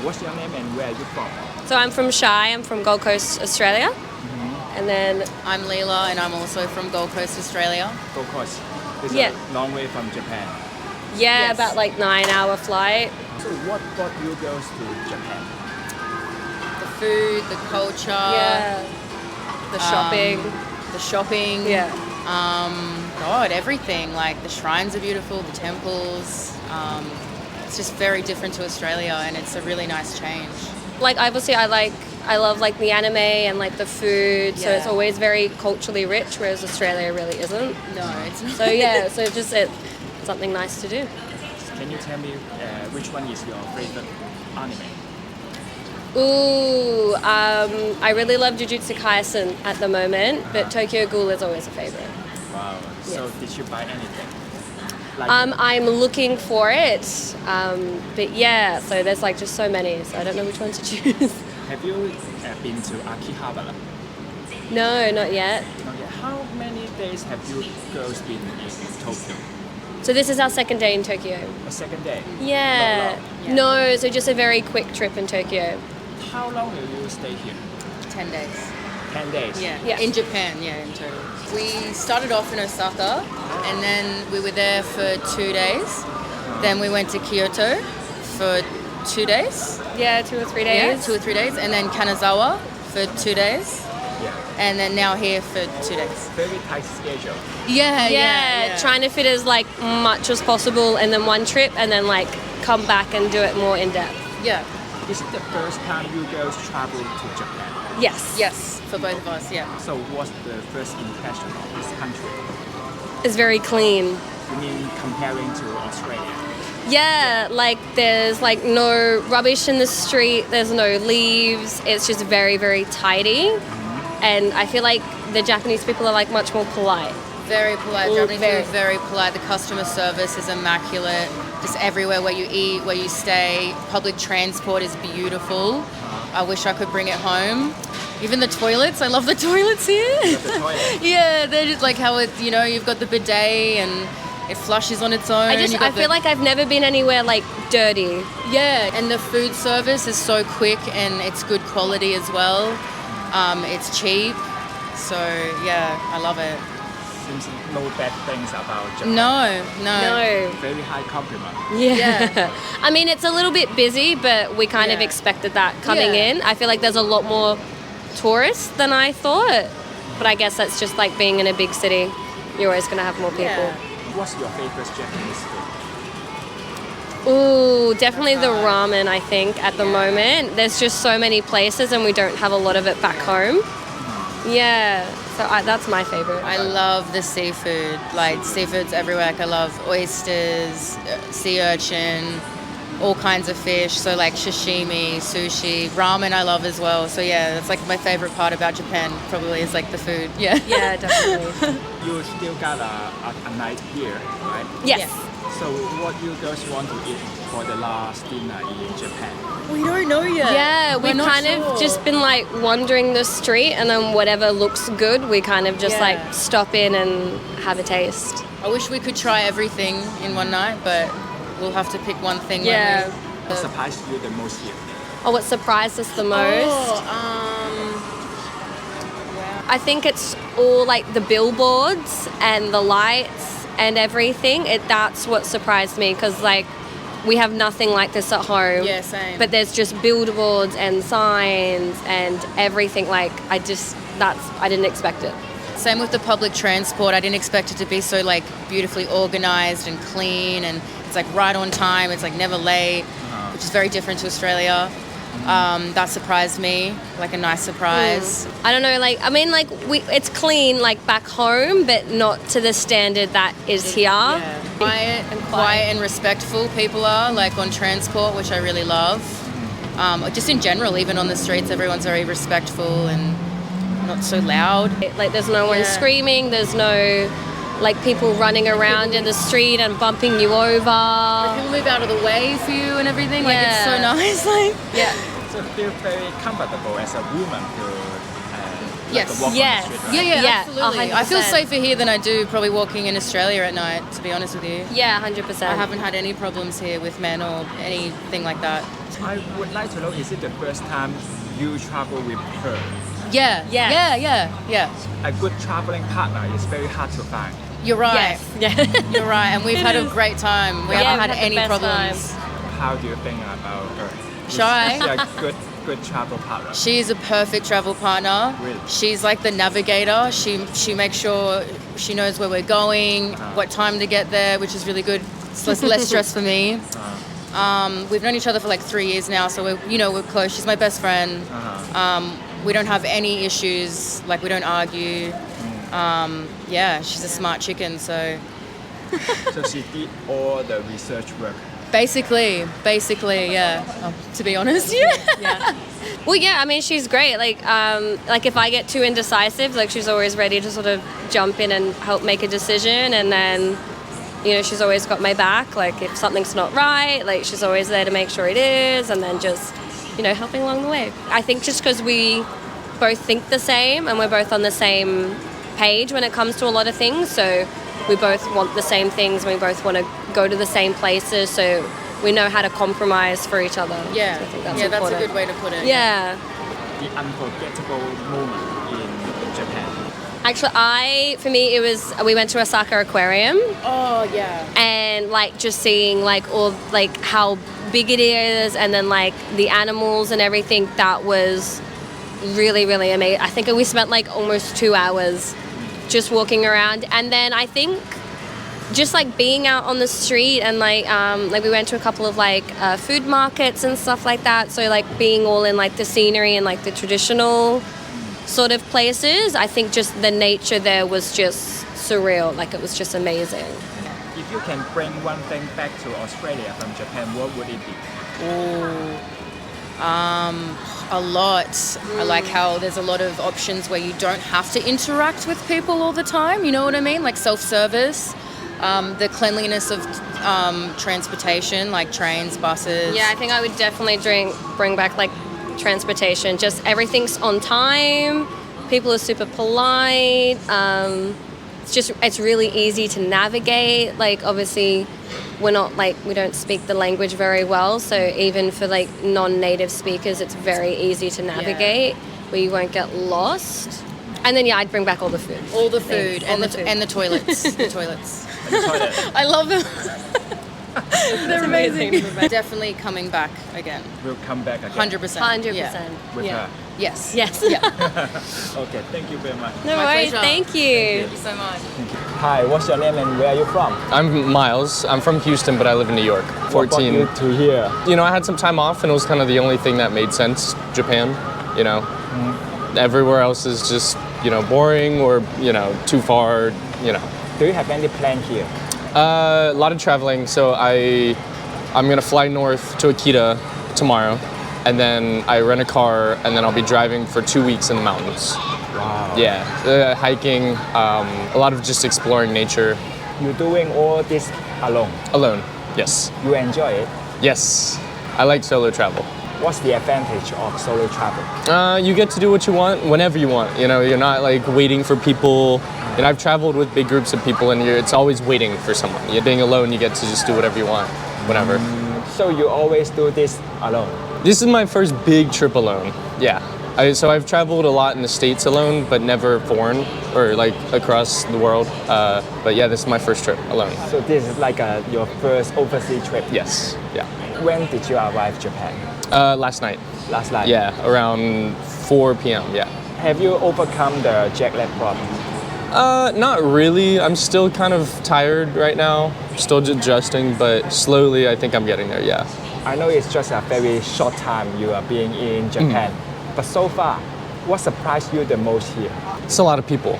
what's your name and where are you from? So I'm from Shy. I'm from Gold Coast, Australia. And then I'm Leela, and I'm also from Gold Coast, Australia. Gold Coast. It's Yeah. a long way from Japan. yeah, Yes. about like 9-hour flight. So what brought you girls to Japan? The food, the culture, Yeah. The shopping. the shopping. yeah. God, everything. Like the shrines are beautiful, the temples. It's just very different to Australia, and it's a really nice change. Like obviously I love like the anime and like the food. So Yeah. it's always very culturally rich, whereas Australia really isn't. No, it's not. So yeah, so it's something nice to do. Can you tell me which one is your favorite anime? Ooh, I really love Jujutsu Kaisen at the moment, but Tokyo Ghoul is always a favorite. Wow. So Yes. did you buy anything? Like I'm looking for it, but yeah, so there's like just so many, so I don't know which one to choose. have you been to Akihabara? No, not yet. Not yet. How many days have you girls been in Tokyo? So this is our second day in Tokyo. A second day? Yeah. Yeah. No, so just a very quick trip in Tokyo. How long will you stay here? 10 days. 10 days? Yeah. Yeah. In Japan, yeah, in total. We started off in Osaka, and then we were there for 2 days. Then we went to Kyoto for 2 days. Yeah, 2 or 3 days. Yeah, 2 or 3 days. And then Kanazawa for 2 days. Yeah. And then now here for 2 days. Very tight schedule. Yeah, Trying to fit as like much as possible in then one trip and then like come back and do it more in depth. Yeah. Is it the first time you girls travel to Japan? Yes. Yes, for both of us, yeah. So what's the first impression of this country? It's very clean. You mean comparing to Australia? Yeah, like there's like no rubbish in the street, there's no leaves, it's just very, very tidy. And I feel like the Japanese people are like much more polite. Very polite. Ooh, Japanese very. people are very polite. The customer service is immaculate. Just everywhere where you eat, where you stay. Public transport is beautiful. I wish I could bring it home. Even the toilets, I love the toilets here. The toilet? Yeah, they're just like how it, you know, you've got the bidet and it flushes on its own. I feel like I've never been anywhere like dirty. Yeah, and the food service is so quick and it's good quality as well. It's cheap. So yeah, I love it. Seems no bad things about Japan. No. No. Very high compliment. Yeah. I mean, it's a little bit busy, but we kind of Yeah. expected that coming Yeah. in. I feel like there's a lot more tourists than I thought. But I guess that's just like being in a big city. You're always going to have more people. Yeah. What's your favorite Japanese food? Ooh, definitely the ramen, I think, at the moment. There's just so many places and we don't have a lot of it back home. Yeah, so that's my favorite. I love the seafood. Like seafood's everywhere. Like I love oysters, sea urchin, all kinds of fish. So like sashimi, sushi, ramen I love as well. So yeah, that's like my favorite part about Japan probably is like the food. Yeah. Yeah, definitely. You still got a night here, right? Yes. So what you girls want to eat for the last dinner in Japan? We don't know yet. Yeah, We're we've not kind sure. of just been like wandering the street and then whatever looks good, we kind of just Yeah. like stop in and have a taste. I wish we could try everything in one night, but we'll have to pick one thing. Yeah. What surprised you the most here? Oh, what surprised us the most? I think it's all like the billboards and the lights and everything. That's what surprised me because like we have nothing like this at home. Yeah, same. But there's just billboards and signs and everything. Like I didn't expect it. Same with the public transport. I didn't expect it to be so like beautifully organized and clean, and it's like right on time. It's like never late, which is very different to Australia. That surprised me, like a nice surprise. I don't know, like I mean, like it's clean like back home, but not to the standard that is here. Yeah. Quiet and respectful people are, like on transport, which I really love. Just in general, even on the streets, everyone's very respectful and not so loud. Like there's no one screaming. There's no like people running around in the street and bumping you over. People move out of the way for you and everything. Like it's so Yeah. nice. Like Yeah. So feel very comfortable as a woman to Yes. walk Yes. on the street, right? yeah, Yeah, absolutely. I feel 100%. safer here than I do probably walking in Australia at night, to be honest with you. Yeah, 100%. I haven't had any problems here with men or anything like that. I would like to know, is it the first time you travel with her? Yeah. Yeah. Yeah. A good traveling partner is very hard to find. You're right. Yes. Yeah. You're right. And we've It had a is. great time. We Yeah, haven't we've had had the any best problems. How do you think about her? Shy. Is she a good travel partner? She's a perfect travel partner. Really? She's like the navigator. She makes sure she knows where we're going, what time to get there, which is really good. It's less stress for me. We've known each other for like 3 years now, so we're close. She's my best friend. We don't have any issues. Like we don't argue. Yeah, she's a smart chicken. So So she did all the research work. basically, yeah. To be honest, yeah. Well, yeah, I mean, she's great. Like if I get too indecisive, like she's always ready to sort of jump in and help make a decision. And then, she's always got my back. Like if something's not right, like she's always there to make sure it is. And then just, helping along the way. I think just because we both think the same and we're both on the same page when it comes to a lot of things. So we both want the same things. We both want to go to the same places. So we know how to compromise for each other. Yeah, So I think that's that's a important. good way to put it. Yeah. The unforgettable moment in Japan. Actually, for me, it was we went to Osaka Aquarium Oh yeah. and like just seeing like all like how big it is and then like the animals and everything. That was really, really amazing. I think we spent like almost 2 hours just walking around, and then I think just like being out on the street and like we went to a couple of like food markets and stuff like that. So like being all in like the scenery and like the traditional sort of places. I think just the nature there was just surreal. Like it was just amazing. If you can bring one thing back to Australia from Japan, what would it be? A lot. I like how there's a lot of options where you don't have to interact with people all the time. You know what I mean? Like self-service. The cleanliness of transportation, like trains, buses. Yeah, I think I would definitely bring back like transportation. Just everything's on time. People are super polite. It's really easy to navigate. Like obviously we don't speak the language very well, so even for like non-native speakers it's very easy to navigate where you won't get lost. And then I'd bring back all the food. All the food All the food. and the toilets. The toilets. And the toilet. I love them. They're amazing. amazing. Definitely coming back again. We'll come back again. 100%. 100%. Yeah. With her. Yes. Yes. Yeah. Okay, thank you very much. No My worries. pleasure. Thank you. Thank you so much. Hi, what's your name and where are you from? I'm Miles. I'm from Houston, but I live in New York. What brought you to here? I had some time off, and it was kind of the only thing that made sense. Japan, Everywhere else is just, boring or, too far, Do you have any plan here? A lot of traveling. So I'm gonna fly north to Akita tomorrow, and then I rent a car, and then I'll be driving for 2 weeks in the mountains. Wow. Yeah, hiking, a lot of just exploring nature. You're doing all this alone. Alone, yes. You enjoy it? Yes, I like solo travel. What's the advantage of solo travel? You get to do what you want whenever you want. You're not like waiting for people. And I've traveled with big groups of people, and it's always waiting for someone. You're being alone, you get to just do whatever you want, whenever. So you always do this alone? This is my first big trip alone. Yeah. So I've traveled a lot in the States alone, but never foreign or like across the world. But yeah, this is my first trip alone. So this is like your first overseas trip? Yes. Yeah. When did you arrive Japan? Last night. Last night? Yeah, around 4 p.m. Yeah. Have you overcome the jet lag problem? Not really. I'm still kind of tired right now. Still adjusting, but slowly I think I'm getting there, yeah. I know it's just a very short time you are being in Japan, but so far, what surprised you the most here? It's a lot of people.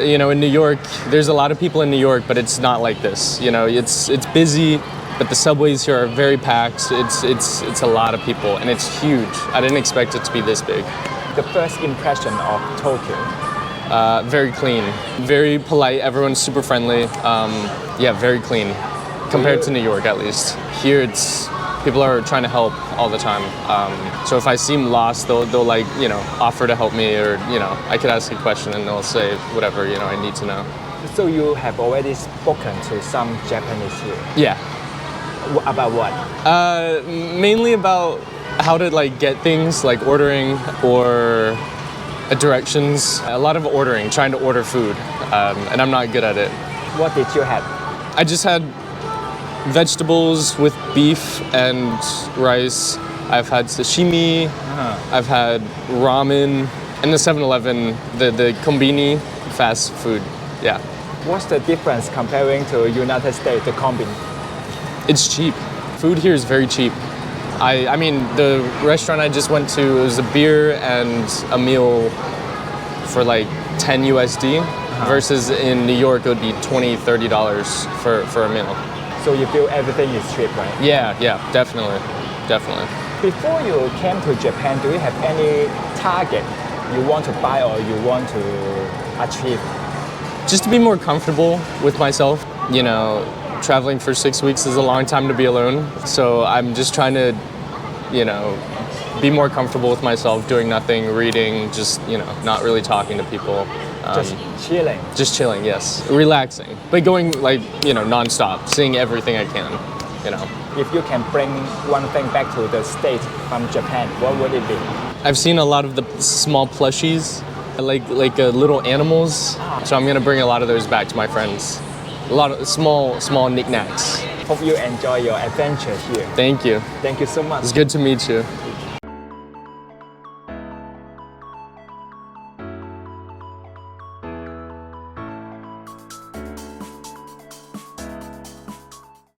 In New York, there's a lot of people in New York, but it's not like this. It's busy, but the subways here are very packed. It's a lot of people, and it's huge. I didn't expect it to be this big. The first impression of Tokyo? Very clean, very polite. Everyone's super friendly. Very clean compared to New York, at least. Here, people are trying to help all the time. So if I seem lost, they'll like offer to help me, or I could ask a question and they'll say whatever I need to know. So you have already spoken to some Japanese here? Yeah. About what? Mainly about how to like get things like ordering or directions. A lot of ordering, trying to order food, and I'm not good at it. What did you have? I just had vegetables with beef and rice. I've had sashimi. I've had ramen. And the 7-Eleven, the kombini, fast food. Yeah. What's the difference comparing to United States, the combi? It's cheap. Food here is very cheap. I mean, the restaurant I just went to, it was a beer and a meal for like 10 USD versus in New York it would be $20, $30 for a meal. So you feel everything is cheap, right? Yeah, definitely. Before you came to Japan, do you have any target you want to buy or you want to achieve? Just to be more comfortable with myself. You know, traveling for 6 weeks is a long time to be alone. So I'm just trying to, you know, be more comfortable with myself, doing nothing, reading, just, you know, not really talking to people. Just chilling. Just chilling, yes. Relaxing. But going like, you know, non-stop, seeing everything I can, you know. If you can bring one thing back to the States from Japan, what would it be? I've seen a lot of the small plushies, like little animals. So I'm gonna bring a lot of those back to my friends. A lot of small knickknacks. Hope you enjoy your adventure here. Thank you. Thank you so much. It's good to meet you.